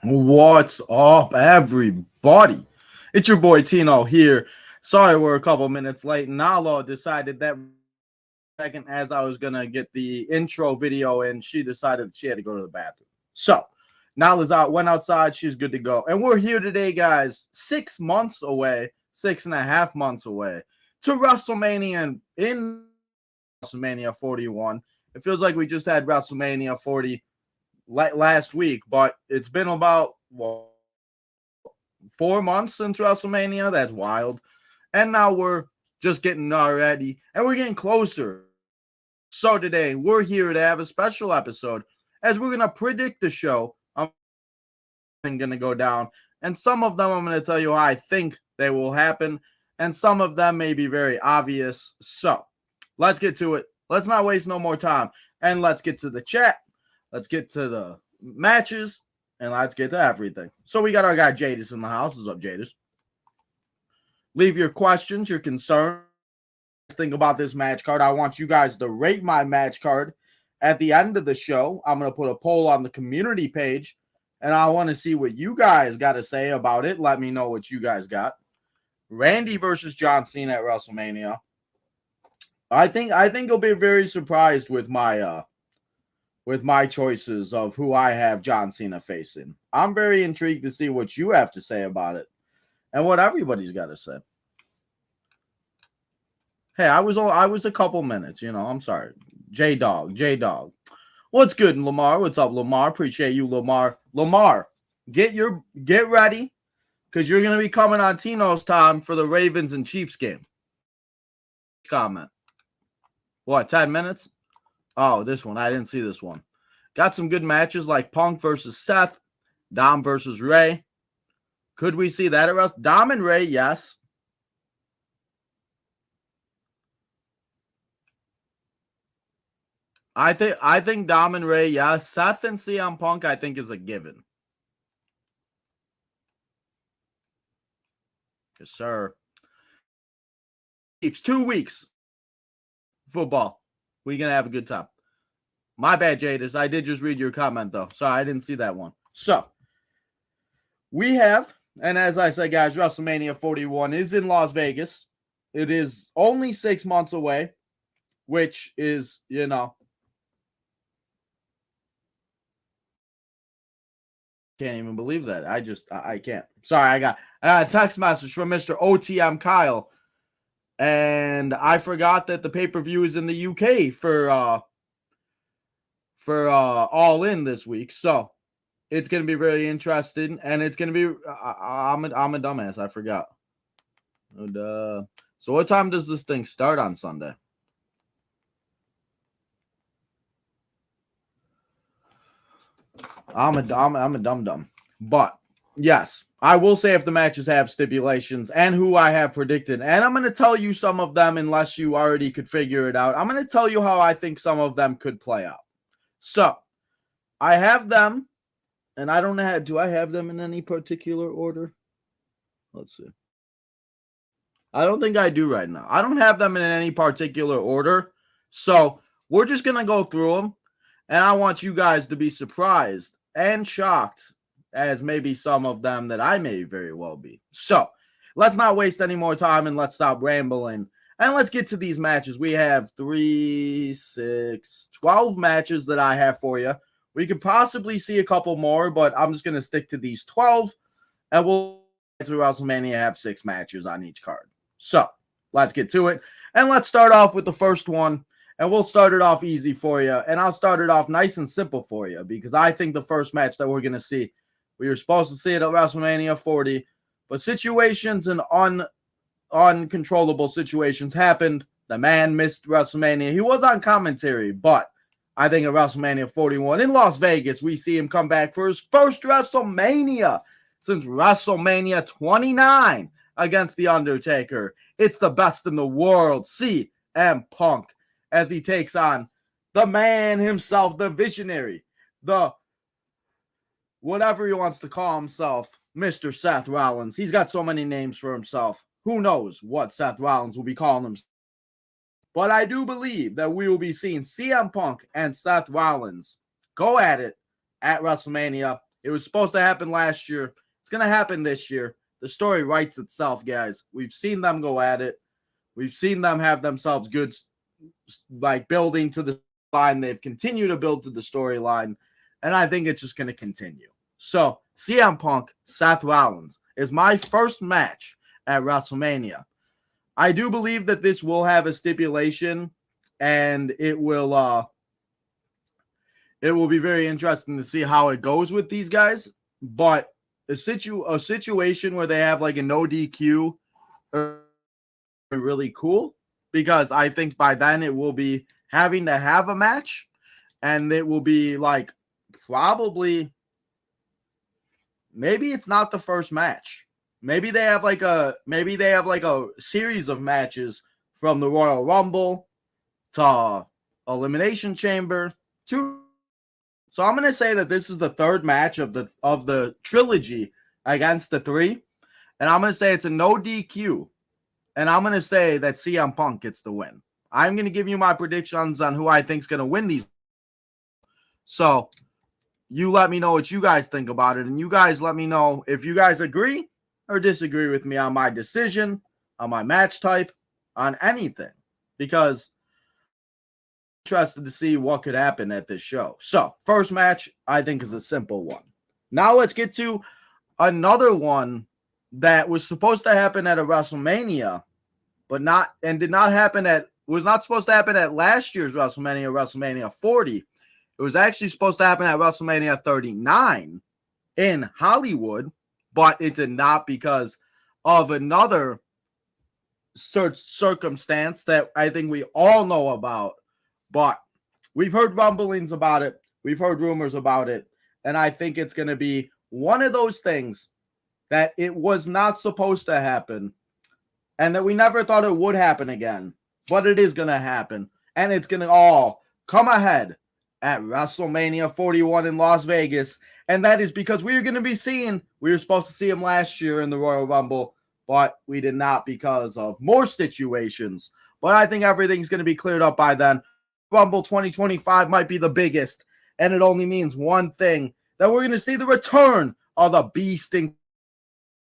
What's up, everybody? It's your boy Tino here. Sorry we're a couple minutes late. Nalo decided that second as I was gonna get the intro video, and she decided she had to go to the bathroom. So Nala's out, went outside, she's good to go. And we're here today, guys, 6 months away, 6.5 months away to WrestleMania in WrestleMania 41. It feels like we just had WrestleMania 40 last week, but it's been about 4 months since WrestleMania. That's wild. And now we're just getting ready, and we're getting closer. So today we're here to have a special episode as we're gonna predict the show. I'm gonna go down, and some of them I'm gonna tell you how I think they will happen, and some of them may be very obvious. So let's get to it. Let's not waste no more time, and let's get to the chat. Let's get to the matches, and let's get to everything. So we got our guy Jadis in the house. What's up, Jadis? Leave your questions, your concerns. Think about this match card. I want you guys to rate my match card. At the end of the show, I'm going to put a poll on the community page, and I want to see what you guys got to say about it. Let me know what you guys got. Randy versus John Cena at WrestleMania. I think you'll be very surprised with my choices of who I have John Cena facing. I'm very intrigued to see what you have to say about it and what everybody's got to say. Hey, I was a couple minutes, I'm sorry. J-Dog. What's good, Lamar? What's up, Lamar? Appreciate you, Lamar. Lamar, get ready, because you're going to be coming on Tino's time for the Ravens and Chiefs game. Comment. What, 10 minutes? Oh, this one. I didn't see this one. Got some good matches like Punk versus Seth, Dom versus Ray. Could we see that at Dom and Ray? Yes. I think Dom and Ray, yes. Seth and CM Punk, I think, is a given. Yes, sir. It's 2 weeks. Football. We're going to have a good time. My bad, Jadis. I did just read your comment, though. Sorry, I didn't see that one. So, we have, and as I said, guys, WrestleMania 41 is in Las Vegas. It is only 6 months away, which is, can't even believe that. I can't. Sorry, I got a text message from Mr. OTM Kyle, and I forgot that the pay-per-view is in the UK for All In this week. So it's gonna be very interesting, and it's gonna be. I'm a dumbass. I forgot. So what time does this thing start on Sunday? I'm a dum-dum. But yes, I will say if the matches have stipulations and who I have predicted. And I'm going to tell you some of them unless you already could figure it out. I'm going to tell you how I think some of them could play out. So I have them, and I don't know. Do I have them in any particular order? Let's see. I don't think I do right now. I don't have them in any particular order. So we're just going to go through them. And I want you guys to be surprised and shocked as maybe some of them that I may very well be. So let's not waste any more time, and let's stop rambling. And let's get to these matches. We have 12 matches that I have for you. We could possibly see a couple more, but I'm just going to stick to these 12. And we'll get to WrestleMania have 6 matches on each card. So let's get to it. And let's start off with the first one. And we'll start it off easy for you. And I'll start it off nice and simple for you, because I think the first match that we're going to see, we were supposed to see it at WrestleMania 40, but situations and uncontrollable situations happened. The man missed WrestleMania. He was on commentary, but I think at WrestleMania 41 in Las Vegas, we see him come back for his first WrestleMania since WrestleMania 29 against The Undertaker. It's the best in the world, CM Punk, as he takes on the man himself, the visionary, the whatever he wants to call himself, Mr. Seth Rollins. He's got so many names for himself. Who knows what Seth Rollins will be calling himself. But I do believe that we will be seeing CM Punk and Seth Rollins go at it at WrestleMania. It was supposed to happen last year. It's going to happen this year. The story writes itself, guys. We've seen them go at it. We've seen them have themselves good, like, building to the line. They've continued to build to the storyline, and I think it's just going to continue. So, CM Punk, Seth Rollins is my first match at WrestleMania. I do believe that this will have a stipulation, and it will be very interesting to see how it goes with these guys. But a situation where they have like a no DQ are really cool, because I think by then it will be having to have a match, and it will be like probably maybe it's not the first match. Maybe they have like a series of matches from the Royal Rumble to Elimination Chamber to. So I'm going to say that this is the third match of the trilogy against the three, and I'm going to say it's a no DQ, and I'm going to say that CM Punk gets the win. I'm going to give you my predictions on who I think is going to win these. So you let me know what you guys think about it, and you guys let me know if you guys agree or disagree with me on my decision, on my match type, on anything, because I'm interested to see what could happen at this show. So, first match, I think, is a simple one. Now let's get to another one that was supposed to happen at a WrestleMania, but was not supposed to happen at last year's WrestleMania 40. It was actually supposed to happen at WrestleMania 39 in Hollywood, but it did not because of another circumstance that I think we all know about. But we've heard rumblings about it. We've heard rumors about it. And I think it's going to be one of those things that it was not supposed to happen and that we never thought it would happen again. But it is going to happen. And it's going to all come ahead at WrestleMania 41 in Las Vegas. And that is because we were supposed to see him last year in the Royal Rumble, but we did not because of more situations. But I think everything's going to be cleared up by then. Rumble 2025 might be the biggest, and it only means one thing, that we're going to see the return of the beast in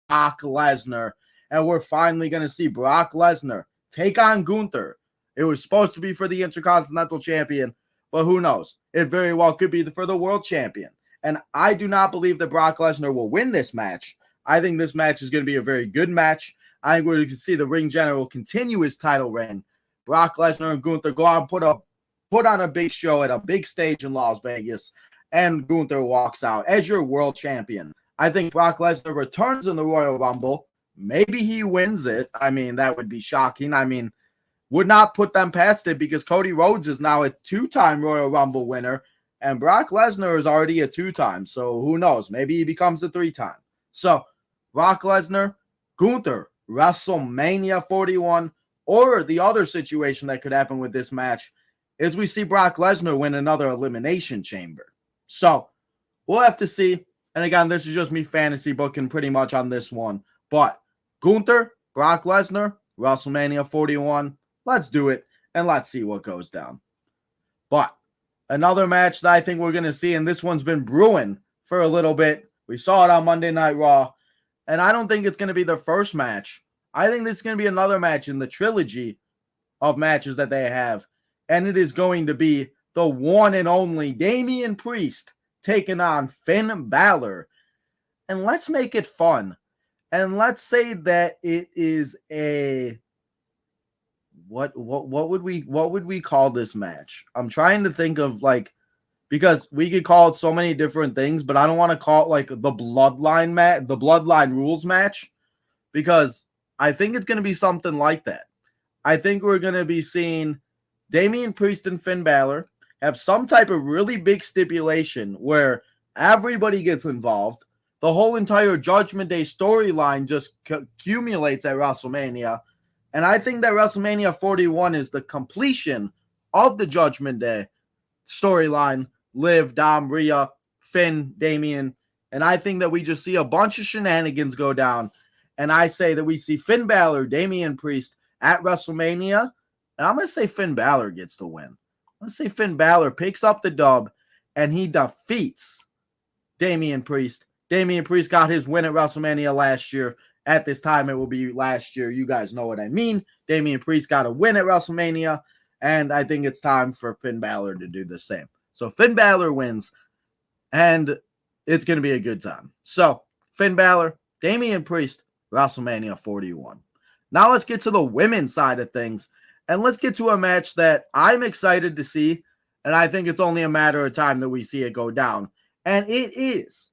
Brock Lesnar, and we're finally going to see Brock Lesnar take on Gunther. It was supposed to be for the Intercontinental Champion, but who knows? It very well could be for the World Champion, and I do not believe that Brock Lesnar will win this match. I think this match is going to be a very good match. I think we're going to see the Ring General continue his title reign. Brock Lesnar and Gunther go out and put on a big show at a big stage in Las Vegas, and Gunther walks out as your world champion. I think Brock Lesnar returns in the Royal Rumble. Maybe he wins it. I mean, that would be shocking. I mean, would not put them past it because Cody Rhodes is now a two-time Royal Rumble winner, and Brock Lesnar is already a two-time. So who knows? Maybe he becomes a three-time. So Brock Lesnar, Gunther, WrestleMania 41, or the other situation that could happen with this match is we see Brock Lesnar win another Elimination Chamber. So we'll have to see. And again, this is just me fantasy booking pretty much on this one. But Gunther, Brock Lesnar, WrestleMania 41. Let's do it, and let's see what goes down. But another match that I think we're going to see, and this one's been brewing for a little bit. We saw it on Monday Night Raw, and I don't think it's going to be the first match. I think this is going to be another match in the trilogy of matches that they have, and it is going to be the one and only Damian Priest taking on Finn Balor. And let's make it fun. And let's say that it is a what would we call this match? I'm trying to think of, like, because we could call it so many different things, but I don't want to call it like the bloodline match, the bloodline rules match, because I think it's going to be something like that. I think we're going to be seeing Damian Priest and Finn Balor have some type of really big stipulation where everybody gets involved. The whole entire Judgment Day storyline just accumulates at WrestleMania. And I think that WrestleMania 41 is the completion of the Judgment Day. storyline, Liv, Dom, Rhea, Finn, Damian. And I think that we just see a bunch of shenanigans go down. And I say that we see Finn Balor, Damian Priest at WrestleMania. And I'm going to say Finn Balor gets the win. I'm going to say Finn Balor picks up the dub and he defeats Damian Priest. Damian Priest got his win at WrestleMania last year. At this time, it will be last year. You guys know what I mean. Damian Priest got a win at WrestleMania. And I think it's time for Finn Balor to do the same. So Finn Balor wins. And it's going to be a good time. So Finn Balor, Damian Priest, WrestleMania 41. Now let's get to the women's side of things. And let's get to a match that I'm excited to see. And I think it's only a matter of time that we see it go down. And it is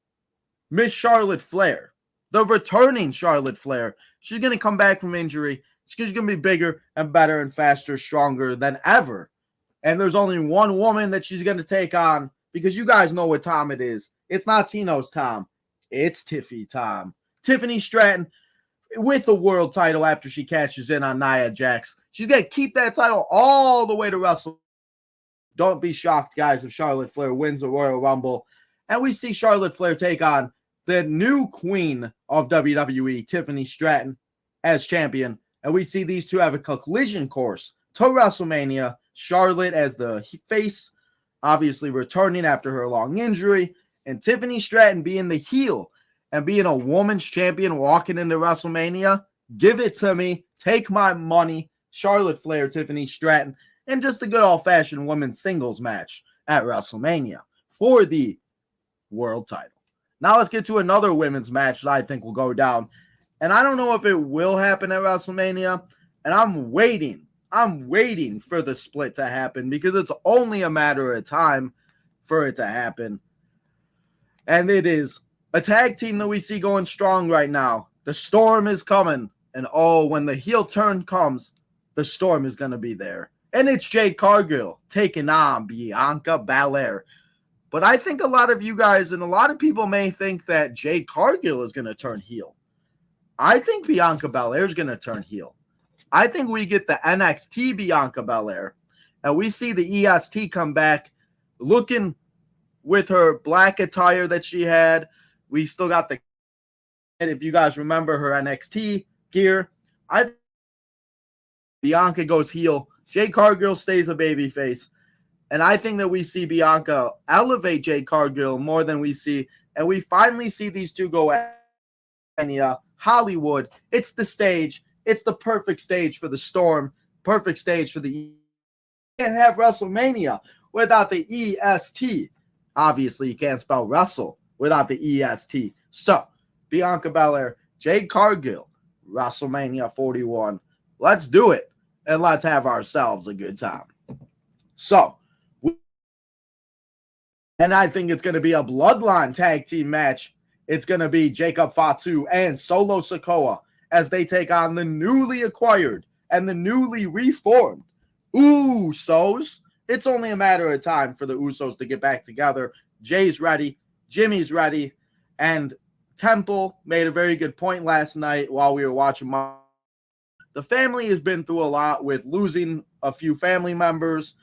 Miss Charlotte Flair, the returning Charlotte Flair. She's going to come back from injury. She's going to be bigger and better and faster, stronger than ever. And there's only one woman that she's going to take on because you guys know what time it is. It's not Tino's time. It's Tiffy time. Tiffany Stratton with the world title after she cashes in on Nia Jax. She's going to keep that title all the way to WrestleMania. Don't be shocked, guys, if Charlotte Flair wins the Royal Rumble. And we see Charlotte Flair take on the new queen of WWE, Tiffany Stratton, as champion. And we see these two have a collision course to WrestleMania. Charlotte as the face, obviously returning after her long injury. And Tiffany Stratton being the heel and being a woman's champion walking into WrestleMania. Give it to me. Take my money. Charlotte Flair, Tiffany Stratton. And just a good old-fashioned women's singles match at WrestleMania for the world title. Now let's get to another women's match that I think will go down. And I don't know if it will happen at WrestleMania. And I'm waiting for the split to happen because it's only a matter of time for it to happen. And it is a tag team that we see going strong right now. The Storm is coming. And oh, when the heel turn comes, the Storm is going to be there. And it's Jade Cargill taking on Bianca Belair. But I think a lot of you guys and a lot of people may think that Jade Cargill is going to turn heel. I think Bianca Belair is going to turn heel. I think we get the NXT Bianca Belair. And we see the EST come back looking with her black attire that she had. We still got the, if you guys remember her NXT gear. Bianca goes heel. Jade Cargill stays a babyface. And I think that we see Bianca elevate Jade Cargill more than we see. And we finally see these two go at Hollywood. It's the stage. It's the perfect stage for the Storm. Perfect stage for the You can't have WrestleMania without the EST. Obviously, you can't spell wrestle without the EST. So, Bianca Belair, Jade Cargill, WrestleMania 41. Let's do it. And let's have ourselves a good time. So, and I think it's going to be a bloodline tag team match. It's going to be Jacob Fatu and Solo Sikoa as they take on the newly acquired and the newly reformed Usos. It's only a matter of time for the Usos to get back together. Jay's ready. Jimmy's ready. And Temple made a very good point last night while we were watching. The family has been through a lot with losing a few family members,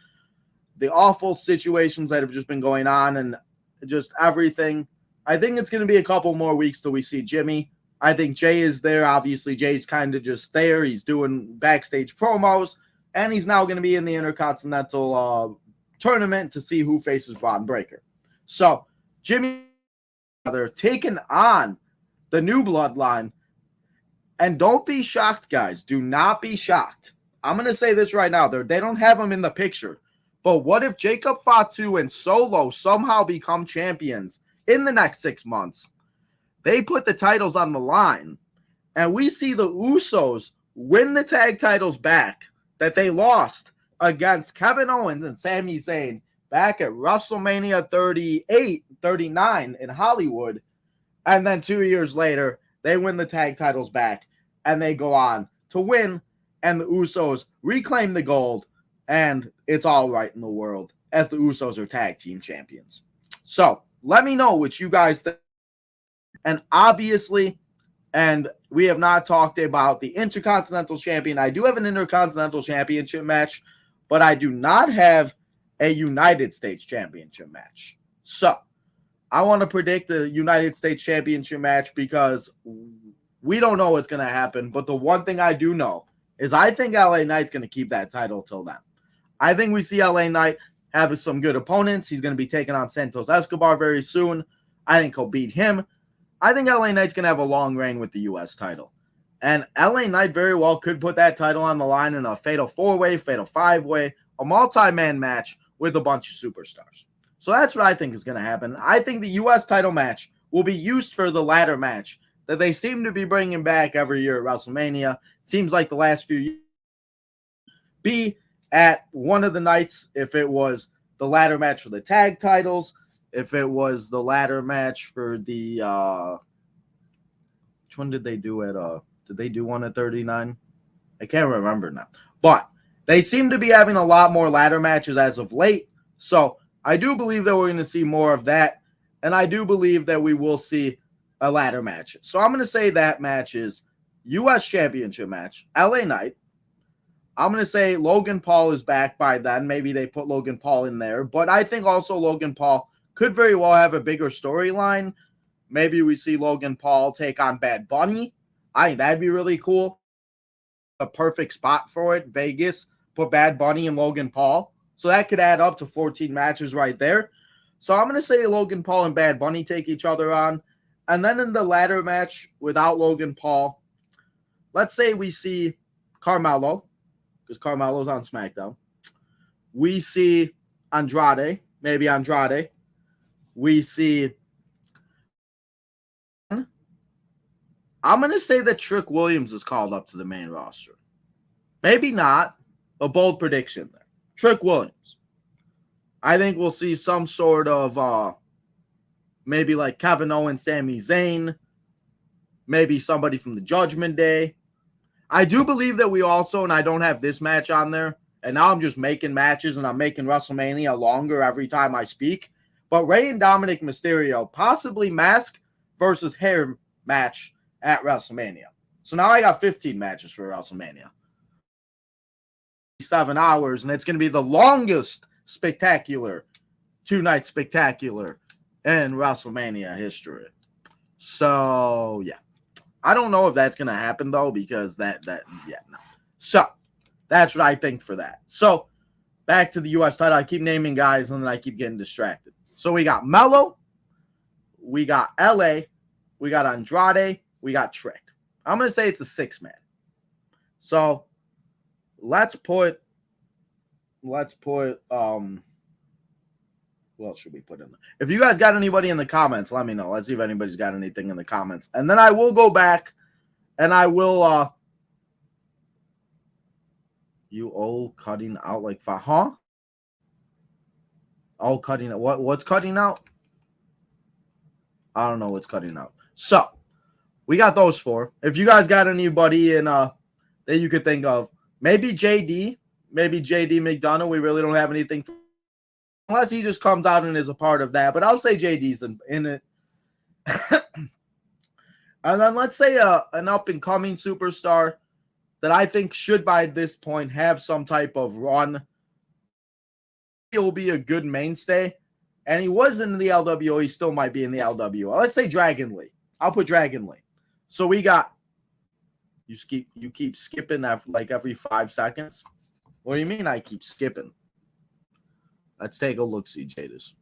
the awful situations that have just been going on, and just everything. I think it's going to be a couple more weeks till we see Jimmy. I think Jay is there. Obviously, Jay's kind of just there. He's doing backstage promos, and he's now going to be in the Intercontinental tournament to see who faces Bron Breakker. So, Jimmy, they're taking on the new bloodline. And don't be shocked, guys. Do not be shocked. I'm going to say this right now. They don't have him in the picture. But what if Jacob Fatu and Solo somehow become champions in the next 6 months? They put the titles on the line. And we see the Usos win the tag titles back that they lost against Kevin Owens and Sami Zayn back at WrestleMania 39 in Hollywood. And then 2 years later, they win the tag titles back. And they go on to win, and the Usos reclaim the gold, and it's all right in the world as the Usos are tag team champions. So let me know what you guys think. And obviously, and we have not talked about the Intercontinental Champion. I do have an Intercontinental Championship match, but I do not have a United States Championship match. So I want to predict the United States Championship match because we don't know what's going to happen. But the one thing I do know is I think LA Knight's going to keep that title till then. I think we see LA Knight have some good opponents. He's going to be taking on Santos Escobar very soon. I think he'll beat him. I think LA Knight's going to have a long reign with the U.S. title. And LA Knight very well could put that title on the line in a fatal 4-way, fatal 5-way, a multi-man match with a bunch of superstars. So that's what I think is going to happen. I think the U.S. title match will be used for the ladder match that they seem to be bringing back every year at WrestleMania. It seems like the last few years be at one of the nights, if it was the ladder match for the tag titles, if it was the ladder match for the which one did they do at did they do one at 39? I can't remember now. But they seem to be having a lot more ladder matches as of late. So I do believe that we're going to see more of that. And I do believe that we will see a ladder match. So I'm going to say that match is U.S. Championship match, LA Knight. I'm going to say Logan Paul is back by then. Maybe they put Logan Paul in there. But I think also Logan Paul could very well have a bigger storyline. Maybe we see Logan Paul take on Bad Bunny. I think that'd be really cool. A perfect spot for it. Vegas, put Bad Bunny and Logan Paul. So that could add up to 14 matches right there. So I'm going to say Logan Paul and Bad Bunny take each other on. And then in the ladder match without Logan Paul, let's say we see Carmelo, because Carmelo's on SmackDown. We see Andrade, maybe Andrade. We see... I'm going to say that Trick Williams is called up to the main roster. Maybe not. A bold prediction there. Trick Williams. I think we'll see some sort of maybe like Kevin Owens, Sami Zayn. Maybe somebody from the Judgment Day. I do believe that we also, and I don't have this match on there, and now I'm just making matches and I'm making WrestleMania longer every time I speak. But Rey and Dominic Mysterio, possibly mask versus hair match at WrestleMania. So now I got 15 matches for WrestleMania. 7 hours, and it's going to be the longest spectacular, 2-night spectacular in WrestleMania history. So, yeah. I don't know if that's going to happen, though, because no. So, that's what I think for that. So, back to the U.S. title. I keep naming guys, and then I keep getting distracted. So, we got Melo, we got LA, we got Andrade, we got Trick. I'm going to say it's a 6-man. So, let's put who else should we put in there? If you guys got anybody in the comments, let me know. Let's see if anybody's got anything in the comments. And then I will go back and I will you all cutting out like huh? All cutting out. What's cutting out? I don't know what's cutting out. So we got those 4. If you guys got anybody in that you could think of, maybe JD McDonough. We really don't have anything unless he just comes out and is a part of that. But I'll say JD's in it. And then let's say an up-and-coming superstar that I think should by this point have some type of run. He'll be a good mainstay. And he was in the LWO. He still might be in the LWO. Let's say Dragon Lee. I'll put Dragon Lee. So we got... You keep skipping like every 5 seconds. What do you mean I keep skipping? Let's take a look-see, Jadis.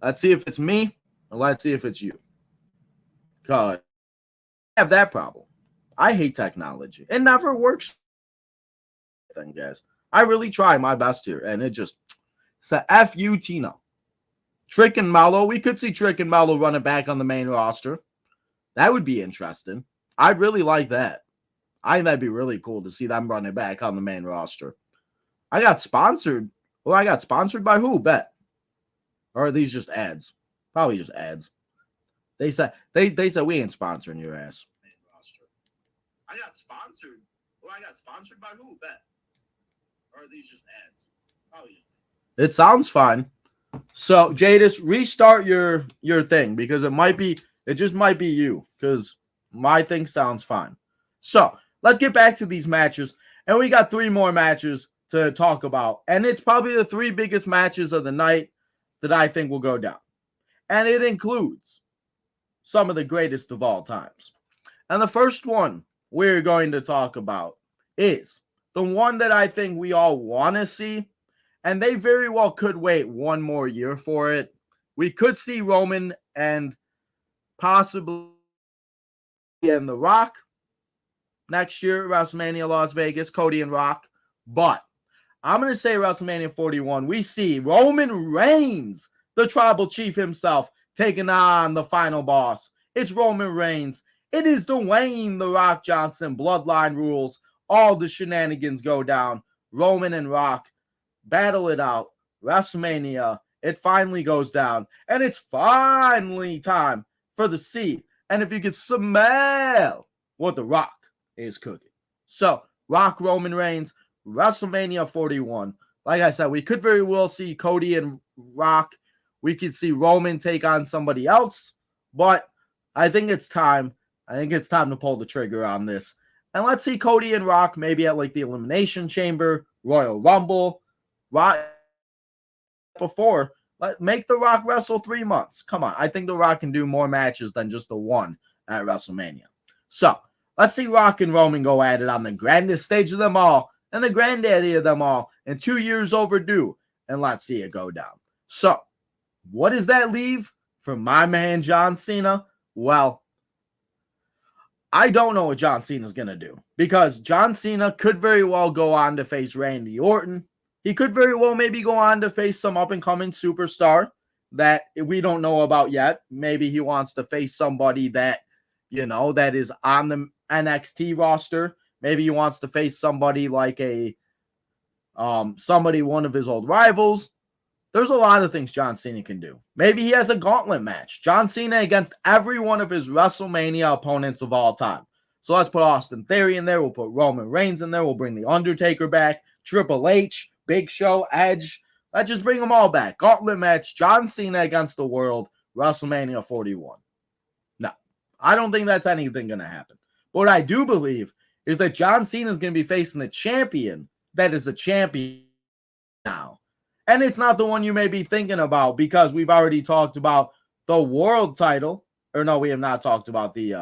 Let's see if it's me, or let's see if it's you. Because I have that problem. I hate technology. It never works. Guys. I really try my best here, and it just... It's a F-U, Tino. Trick and Melo. We could see Trick and Melo running back on the main roster. That would be interesting. I'd really like that. I think that'd be really cool to see them running back on the main roster. I got sponsored. Well, I got sponsored by who? Bet. Or are these just ads? Probably just ads. They said we ain't sponsoring your ass. Main roster. I got sponsored. Well, I got sponsored by who? Bet. Or are these just ads? Probably just. It sounds fine. So Jadis, restart your thing because it just might be you because my thing sounds fine. So let's get back to these matches. And we got 3 more matches to talk about. And it's probably the 3 biggest matches of the night that I think will go down. And it includes some of the greatest of all times. And the first one we're going to talk about is the one that I think we all want to see. And they very well could wait one more year for it. We could see Roman and possibly and The Rock next year, WrestleMania Las Vegas, Cody and Rock. But I'm going to say WrestleMania 41, we see Roman Reigns, the tribal chief himself, taking on the final boss. It's Roman Reigns. It is Dwayne The Rock Johnson. Bloodline rules. All the shenanigans go down. Roman and Rock battle it out. WrestleMania. It finally goes down. And it's finally time for the seat. And if you can smell what The Rock is cooking. So, Rock Roman Reigns, WrestleMania 41. Like I said, we could very well see Cody and Rock. We could see Roman take on somebody else. But I think it's time. I think it's time to pull the trigger on this. And let's see Cody and Rock maybe at like the Elimination Chamber, Royal Rumble. Rock before. Make The Rock wrestle 3 months. Come on. I think The Rock can do more matches than just the one at WrestleMania. So, let's see Rock and Roman go at it on the grandest stage of them all and the granddaddy of them all and 2 years overdue. And let's see it go down. So, what does that leave for my man John Cena? Well, I don't know what John Cena is going to do because John Cena could very well go on to face Randy Orton. He could very well maybe go on to face some up-and-coming superstar that we don't know about yet. Maybe he wants to face somebody that, you know, that is on the NXT roster. Maybe he wants to face somebody like one of his old rivals. There's a lot of things John Cena can do. Maybe he has a gauntlet match. John Cena against every one of his WrestleMania opponents of all time. So let's put Austin Theory in there. We'll put Roman Reigns in there. We'll bring The Undertaker back. Triple H, Big Show, Edge. Let's just bring them all back. Gauntlet match. John Cena against the world. WrestleMania 41. No, I don't think that's anything going to happen. But what I do believe is that John Cena is going to be facing the champion that is the champion now. And it's not the one you may be thinking about because we've already talked about the world title. Or no, we have not talked about we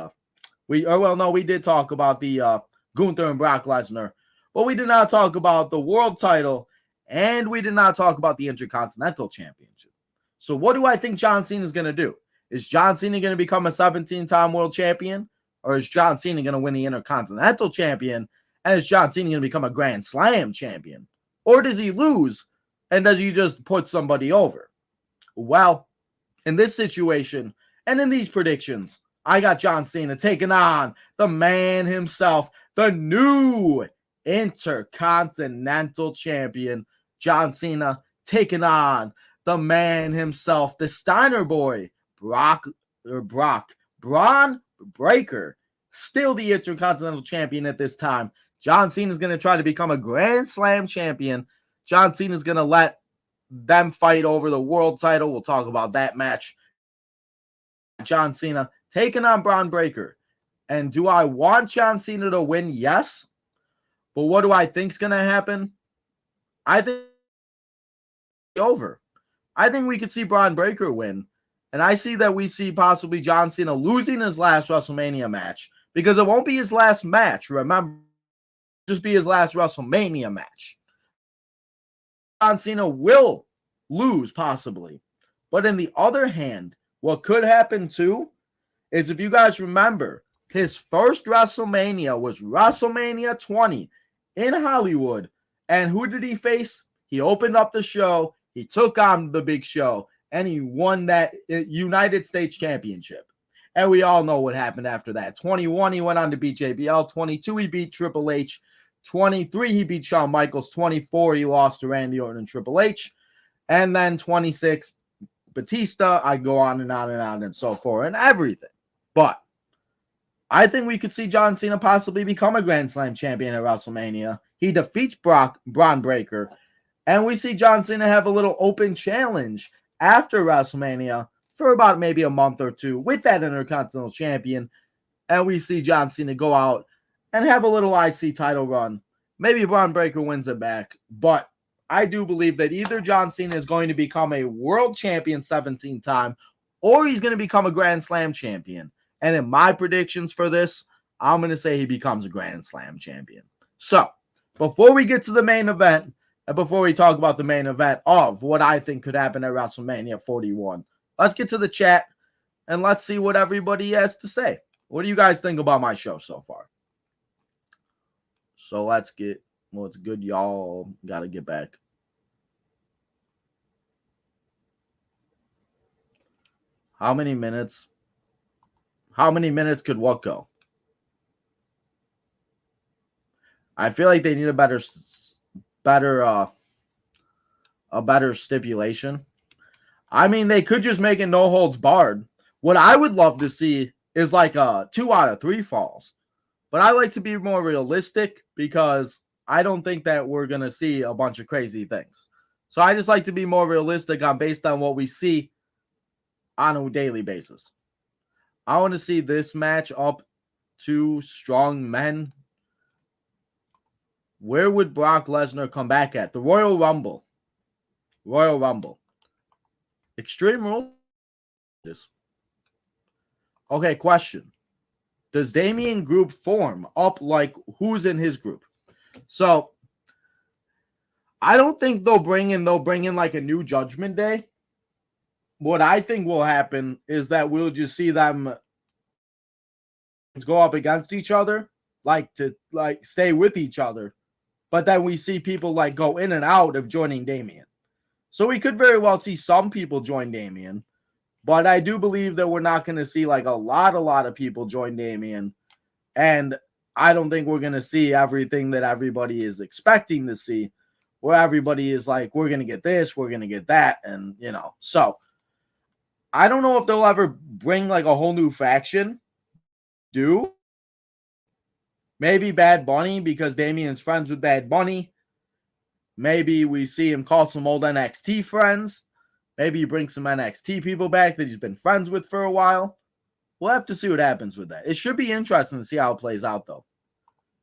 did talk about the Gunther and Brock Lesnar. But we did not talk about the world title. And we did not talk about the Intercontinental Championship. So what do I think John Cena is going to do? Is John Cena going to become a 17-time world champion? Or is John Cena going to win the Intercontinental Champion? And is John Cena going to become a Grand Slam champion? Or does he lose? And does he just put somebody over? Well, in this situation and in these predictions, I got John Cena taking on the man himself, the new Intercontinental Champion. John Cena taking on the man himself, the Steiner boy, Braun Breaker, still the Intercontinental Champion at this time. John Cena is going to try to become a Grand Slam champion. John Cena is going to let them fight over the world title. We'll talk about that match. John Cena taking on Braun Breaker. And do I want John Cena to win? Yes. But what do I think is going to happen? I think over. I think we could see Braun Breaker win. And I see that we see possibly John Cena losing his last WrestleMania match because it won't be his last match. Remember, just be his last WrestleMania match. John Cena will lose possibly. But in the other hand, what could happen too is if you guys remember, his first WrestleMania was WrestleMania 20 in Hollywood. And who did he face? He opened up the show. He took on the Big Show. And he won that United States Championship. And we all know what happened after that. 21, he went on to beat JBL. 22, he beat Triple H. 23, he beat Shawn Michaels. 24, he lost to Randy Orton and Triple H. And then 26, Batista. I go on and on and on and so forth and everything. But I think we could see John Cena possibly become a Grand Slam champion at WrestleMania. He defeats Braun Breaker. And we see John Cena have a little open challenge after WrestleMania for about maybe a month or two with that Intercontinental Champion. And we see John Cena go out and have a little IC title run Maybe Braun Breaker wins it back, but I do believe that either John Cena is going to become a world champion 17 time, or he's going to become a Grand Slam champion. And in my predictions for this, I'm going to say he becomes a Grand Slam champion. So, before we get to the main event, and before we talk about the main event of what I think could happen at WrestleMania 41, let's get to the chat and let's see what everybody has to say. What do you guys think about my show so far? So let's get, well, it's good. Y'all got to get back. How many minutes? How many minutes could what go? I feel like they need a better stipulation. I mean, they could just make it no holds barred. What I would love to see is like a 2 out of 3 falls. But I like to be more realistic because I don't think that we're going to see a bunch of crazy things. So I just like to be more realistic based on what we see on a daily basis. I want to see this match up to strong men. Where would Brock Lesnar come back at? The Royal Rumble. Royal Rumble. Extreme Rules. Okay, question. Does Damian group form up like who's in his group? So I don't think they'll bring in like a new Judgment Day. What I think will happen is that we'll just see them go up against each other, like to stay with each other. But then we see people like go in and out of joining Damian. So we could very well see some people join Damian. But I do believe that we're not going to see like a lot of people join Damian. And I don't think we're going to see everything that everybody is expecting to see, where everybody is like, we're going to get this, we're going to get that. And, so I don't know if they'll ever bring like a whole new faction. Maybe Bad Bunny, because Damian's friends with Bad Bunny. Maybe we see him call some old NXT friends. Maybe he brings some NXT people back that he's been friends with for a while. We'll have to see what happens with that. It should be interesting to see how it plays out, though.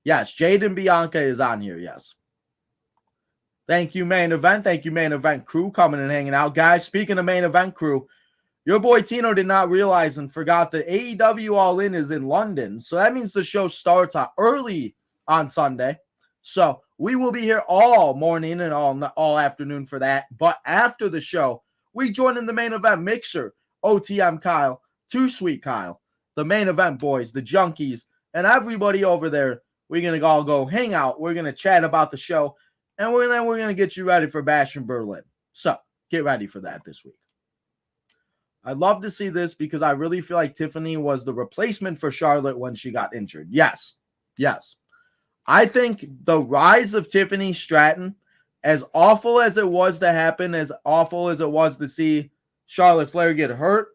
Yes, Jade and Bianca is on here, yes. Thank you, main event. Thank you, main event crew, coming and hanging out. Guys, speaking of main event crew, your boy Tino did not realize and forgot that AEW All In is in London. So that means the show starts early on Sunday. So we will be here all morning and all afternoon for that. But after the show, we join in the main event mixer, OTM Kyle, Too Sweet Kyle, the main event boys, the junkies, and everybody over there. We're going to all go hang out. We're going to chat about the show. And we're going to get you ready for Bash in Berlin. So get ready for that this week. I'd love to see this because I really feel like Tiffany was the replacement for Charlotte when she got injured. Yes. I think the rise of Tiffany Stratton, as awful as it was to happen, as awful as it was to see Charlotte Flair get hurt,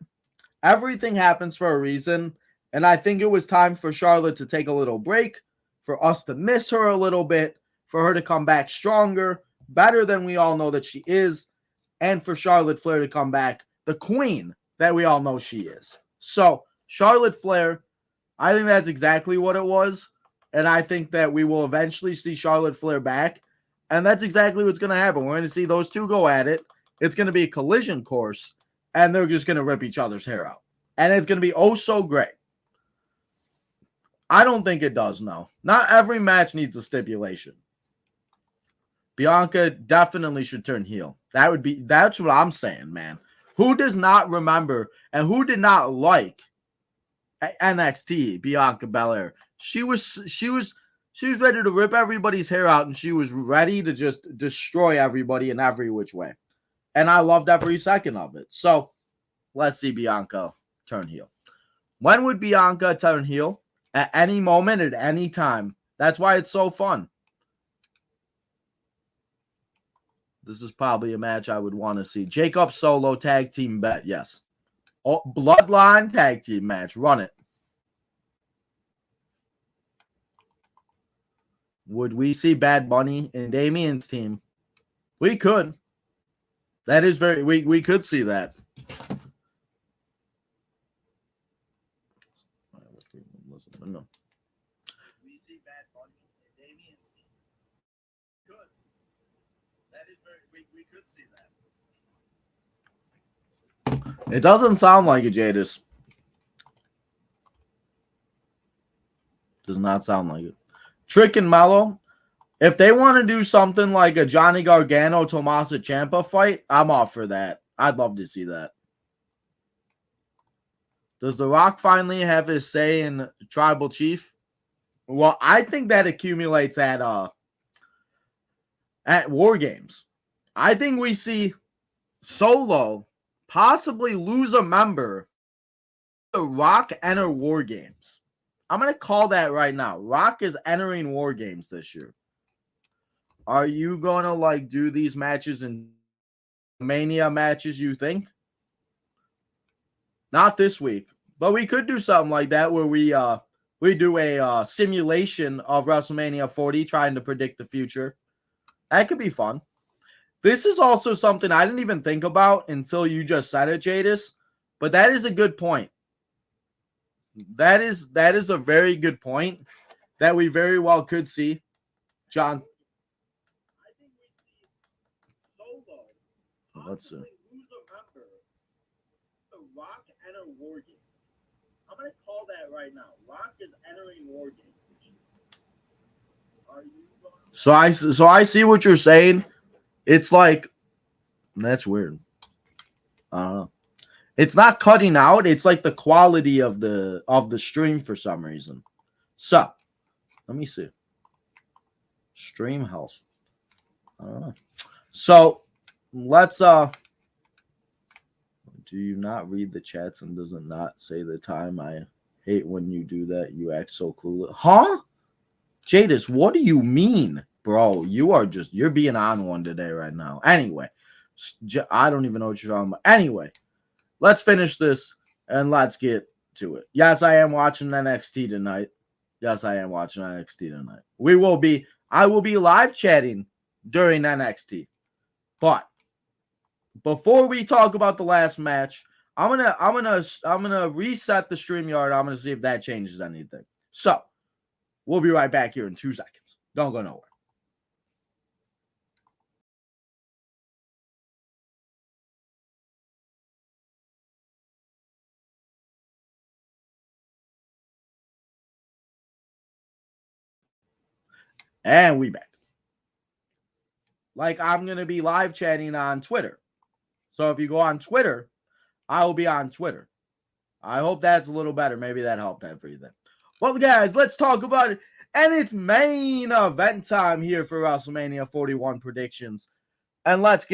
everything happens for a reason. And I think it was time for Charlotte to take a little break, for us to miss her a little bit, for her to come back stronger, better than we all know that she is, and for Charlotte Flair to come back the queen that we all know she is. So, Charlotte Flair, I think that's exactly what it was. And I think that we will eventually see Charlotte Flair back. And that's exactly what's going to happen. We're going to see those two go at it. It's going to be a collision course. And they're just going to rip each other's hair out. And it's going to be oh so great. I don't think it does, no. Not every match needs a stipulation. Bianca definitely should turn heel. That's what I'm saying, man. Who does not remember and who did not like NXT Bianca Belair? She was ready to rip everybody's hair out, and she was ready to just destroy everybody in every which way. And I loved every second of it. So let's see Bianca turn heel. When would Bianca turn heel? At any moment, at any time. That's why it's so fun. This is probably a match I would want to see. Jacob Solo tag team bet. Yes. Oh, Bloodline tag team match. Run it. Would we see Bad Bunny in Damian's team? We could. That is we could see that. No. We see Bad Bunny in Damian's team. It doesn't sound like it, Jadis. Does not sound like it. Trick and Mello, if they want to do something like a Johnny Gargano Tommaso Ciampa fight, I'm off for that. I'd love to see that. Does The Rock finally have his say in Tribal Chief? Well, I think that accumulates at War Games. I think we see Solo possibly lose a member. The Rock enter War Games. I'm going to call that right now. Rock is entering War Games this year. Are you going to do these matches in Mania matches, you think? Not this week, but we could do something like that where we do a simulation of WrestleMania 40 trying to predict the future. That could be fun. This is also something I didn't even think about until you just said it, Jadis, but that is a good point. That is a very good point that we very well could see. John. Let's see. Rock enter War Games. I'm going to call that right now. Rock is entering War Games. So I see what you're saying. It's like, that's weird. It's not cutting out. It's like the quality of the stream for some reason. So let me see. Stream health. I don't know. So let's do you not read the chats and does it not say the time? I hate when you do that. You act so clueless. Huh? Jadis, what do you mean? Bro, you're being on one today right now. Anyway, I don't even know what you're talking about. Anyway, let's finish this and let's get to it. Yes, I am watching NXT tonight. I will be live chatting during NXT. But before we talk about the last match, I'm gonna reset the StreamYard. I'm gonna see if that changes anything. So we'll be right back here in 2 seconds. Don't go nowhere. And we back. I'm going to be live chatting on Twitter. So if you go on Twitter, I will be on Twitter. I hope that's a little better. Maybe that helped everything. Well, guys, let's talk about it. And it's main event time here for WrestleMania 41 predictions. And let's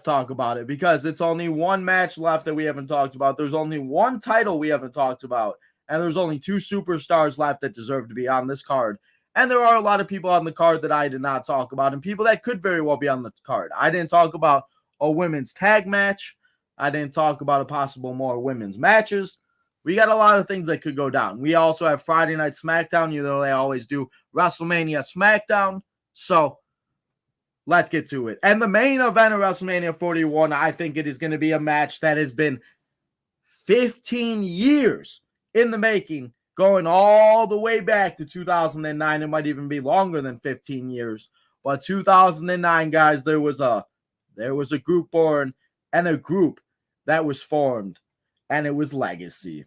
talk about it because it's only one match left that we haven't talked about. There's only one title we haven't talked about. And there's only 2 superstars left that deserve to be on this card. And there are a lot of people on the card that I did not talk about and people that could very well be on the card. I didn't talk about a women's tag match. I didn't talk about a possible more women's matches. We got a lot of things that could go down. We also have Friday Night SmackDown. You know, they always do WrestleMania SmackDown. So let's get to it. And the main event of WrestleMania 41, I think it is going to be a match that has been 15 years in the making, going all the way back to 2009. It might even be longer than 15 years. But 2009, guys, there was a group born and a group that was formed, and it was Legacy.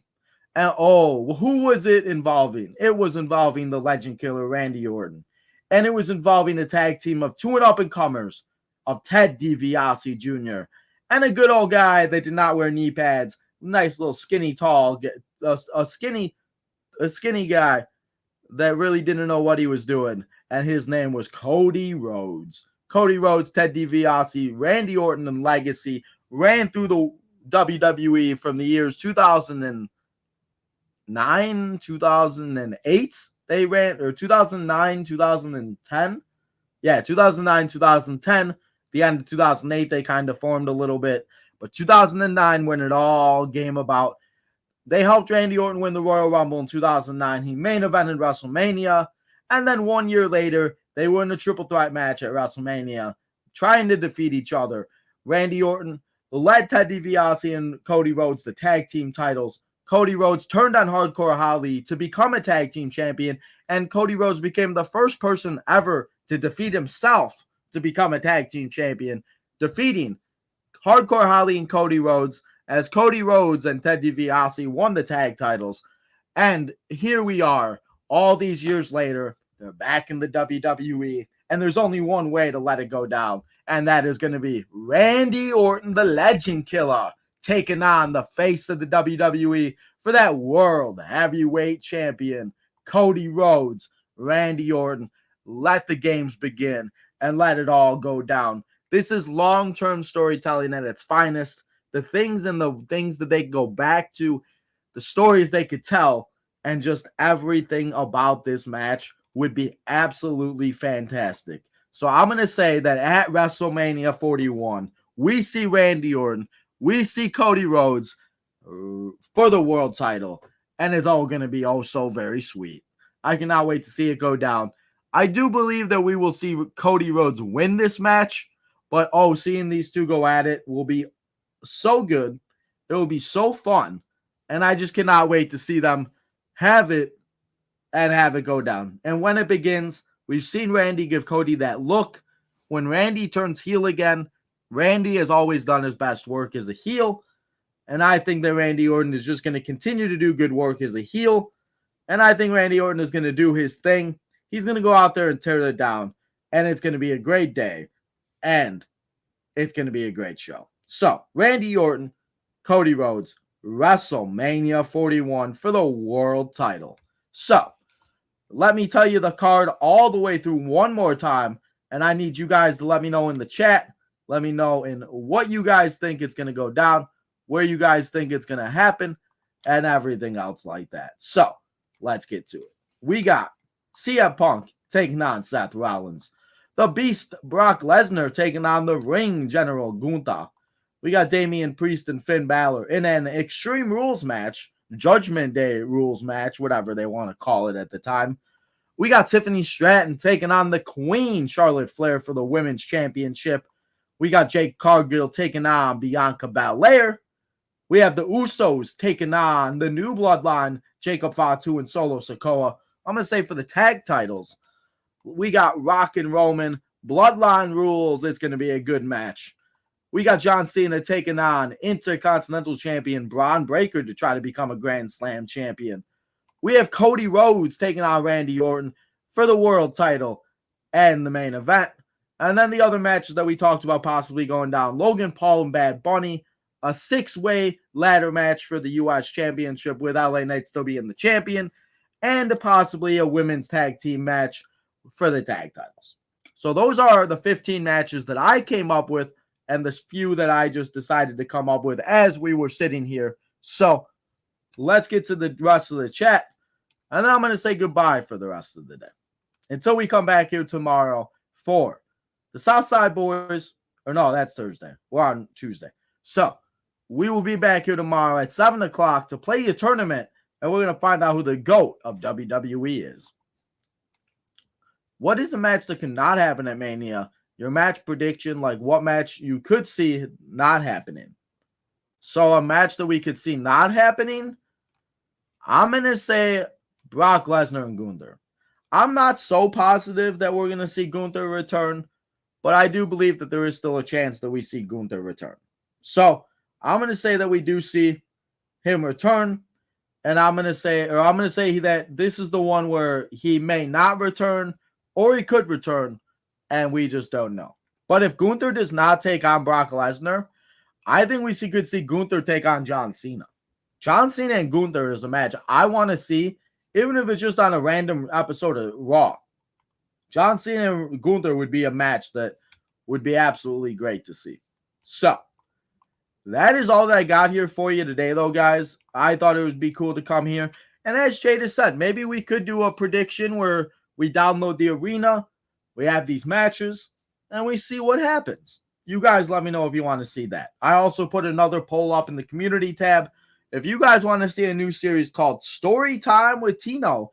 And who was it involving? It was involving the legend killer Randy Orton. And it was involving a tag team of 2 up-and-comers of Ted DiBiase Jr. and a good old guy that did not wear knee pads. Nice little skinny, tall, a skinny guy that really didn't know what he was doing. And his name was Cody Rhodes. Cody Rhodes, Ted DiBiase, Randy Orton, and Legacy ran through the WWE from the years 2009, 2008. They ran, or 2009, 2010. Yeah, 2009, 2010. The end of 2008, they kind of formed a little bit. But 2009, when it all came about, they helped Randy Orton win the Royal Rumble in 2009. He main evented WrestleMania. And then 1 year later, they were in a triple threat match at WrestleMania, trying to defeat each other. Randy Orton led Ted DiBiase and Cody Rhodes the tag team titles. Cody Rhodes turned on Hardcore Holly to become a tag team champion, and Cody Rhodes became the first person ever to defeat himself to become a tag team champion, defeating Hardcore Holly and Cody Rhodes, as Cody Rhodes and Ted DiBiase won the tag titles. And here we are, all these years later, they're back in the WWE, and there's only one way to let it go down, and that is going to be Randy Orton, the Legend Killer, taking on the face of the WWE for that World Heavyweight Champion, Cody Rhodes. Randy Orton, let the games begin and let it all go down. This is long-term storytelling at its finest. The things that they go back to, the stories they could tell, and just everything about this match would be absolutely fantastic. So I'm going to say that at WrestleMania 41, we see Randy Orton, we see Cody Rhodes for the world title, and it's all going to be oh so very sweet. I cannot wait to see it go down. I do believe that we will see Cody Rhodes win this match, but seeing these two go at it will be so good. It will be so fun, and I just cannot wait to see them have it and have it go down. And when it begins, we've seen Randy give Cody that look. When Randy turns heel again, Randy has always done his best work as a heel, and I think that Randy Orton is just going to continue to do good work as a heel. And I think Randy Orton is going to do his thing. He's going to go out there and tear it down. And it's going to be a great day. And it's going to be a great show. So, Randy Orton, Cody Rhodes, WrestleMania 41 for the world title. So, let me tell you the card all the way through one more time. And I need you guys to let me know in the chat. Let me know in what you guys think it's going to go down, where you guys think it's going to happen, and everything else like that. So, let's get to it. We got CM Punk taking on Seth Rollins. The Beast Brock Lesnar taking on the Ring General Gunther. We got Damian Priest and Finn Balor in an Extreme Rules match, Judgment Day Rules match, whatever they want to call it at the time. We got Tiffany Stratton taking on the Queen Charlotte Flair for the Women's Championship. We got Jake Cargill taking on Bianca Belair. We have the Usos taking on the New Bloodline, Jacob Fatu and Solo Sikoa. I'm going to say for the tag titles, we got Rock and Roman, Bloodline Rules. It's going to be a good match. We got John Cena taking on Intercontinental Champion Braun Breaker to try to become a Grand Slam champion. We have Cody Rhodes taking on Randy Orton for the world title and the main event. And then the other matches that we talked about possibly going down, Logan Paul and Bad Bunny, a 6-way ladder match for the U.S. Championship with LA Knight still being the champion, and possibly a women's tag team match for the tag titles. So those are the 15 matches that I came up with and the few that I just decided to come up with as we were sitting here. So let's get to the rest of the chat, and then I'm going to say goodbye for the rest of the day until we come back here tomorrow for the Southside Boys. Or no, that's Thursday. We're on Tuesday. So we will be back here tomorrow at 7 o'clock to play a tournament, and we're going to find out who the GOAT of WWE is. What is a match that cannot happen at Mania? Your match prediction, like what match you could see not happening. So a match that we could see not happening, I'm going to say Brock Lesnar and Gunther. I'm not so positive that we're going to see Gunther return, but I do believe that there is still a chance that we see Gunther return. So I'm going to say that we do see him return, and I'm going to say that this is the one where he may not return or he could return, and we just don't know. But if Gunther does not take on Brock Lesnar, I think we could see Gunther take on John Cena. John Cena and Gunther is a match I want to see, even if it's just on a random episode of Raw. John Cena and Gunther would be a match that would be absolutely great to see. So, that is all that I got here for you today, though, guys. I thought it would be cool to come here. And as Jada said, maybe we could do a prediction where we download the arena, we have these matches, and we see what happens. You guys let me know if you want to see that. I also put another poll up in the community tab. If you guys want to see a new series called Story Time with Tino,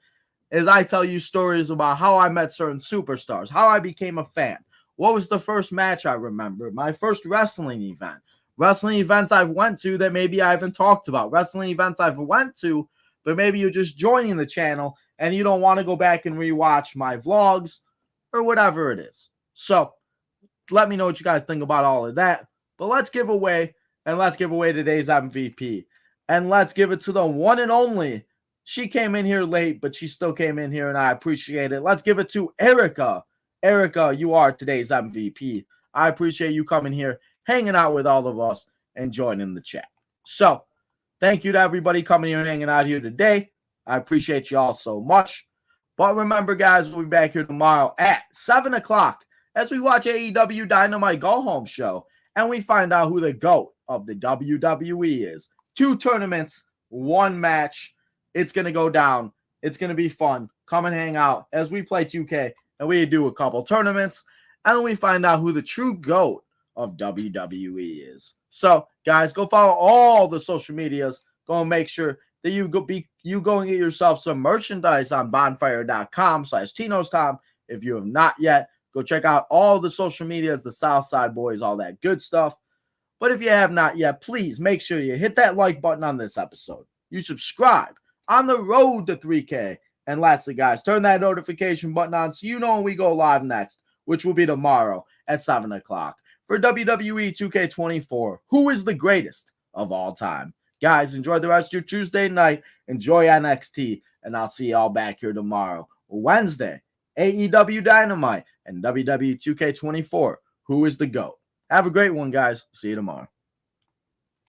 as I tell you stories about how I met certain superstars, how I became a fan, what was the first match I remember, my first wrestling event, wrestling events I've went to that maybe I haven't talked about, wrestling events I've went to, but maybe you're just joining the channel and you don't want to go back and rewatch my vlogs or whatever it is. So let me know what you guys think about all of that. But let's give away today's MVP. And let's give it to the one and only. She came in here late, but she still came in here, and I appreciate it. Let's give it to Erica. Erica, you are today's MVP. I appreciate you coming here, hanging out with all of us, and joining the chat. So, thank you to everybody coming here and hanging out here today. I appreciate you all so much. But remember, guys, we'll be back here tomorrow at 7 o'clock as we watch AEW Dynamite Go Home show, and we find out who the GOAT of the WWE is. 2 tournaments, 1 match. It's going to go down. It's going to be fun. Come and hang out as we play 2K, and we do a couple tournaments, and we find out who the true GOAT of WWE is. So, guys, go follow all the social medias. Go and make sure that you go and get yourself some merchandise on bonfire.com/TinosTom. If you have not yet, go check out all the social medias, the Southside Boys, all that good stuff. But if you have not yet, please make sure you hit that like button on this episode. You subscribe on the road to 3K. And lastly, guys, turn that notification button on so you know when we go live next, which will be tomorrow at 7 o'clock for WWE 2K24. Who is the greatest of all time? Guys, enjoy the rest of your Tuesday night. Enjoy NXT. And I'll see y'all back here tomorrow, Wednesday, AEW Dynamite and WWE 2K24. Who is the GOAT? Have a great one, guys. See you tomorrow.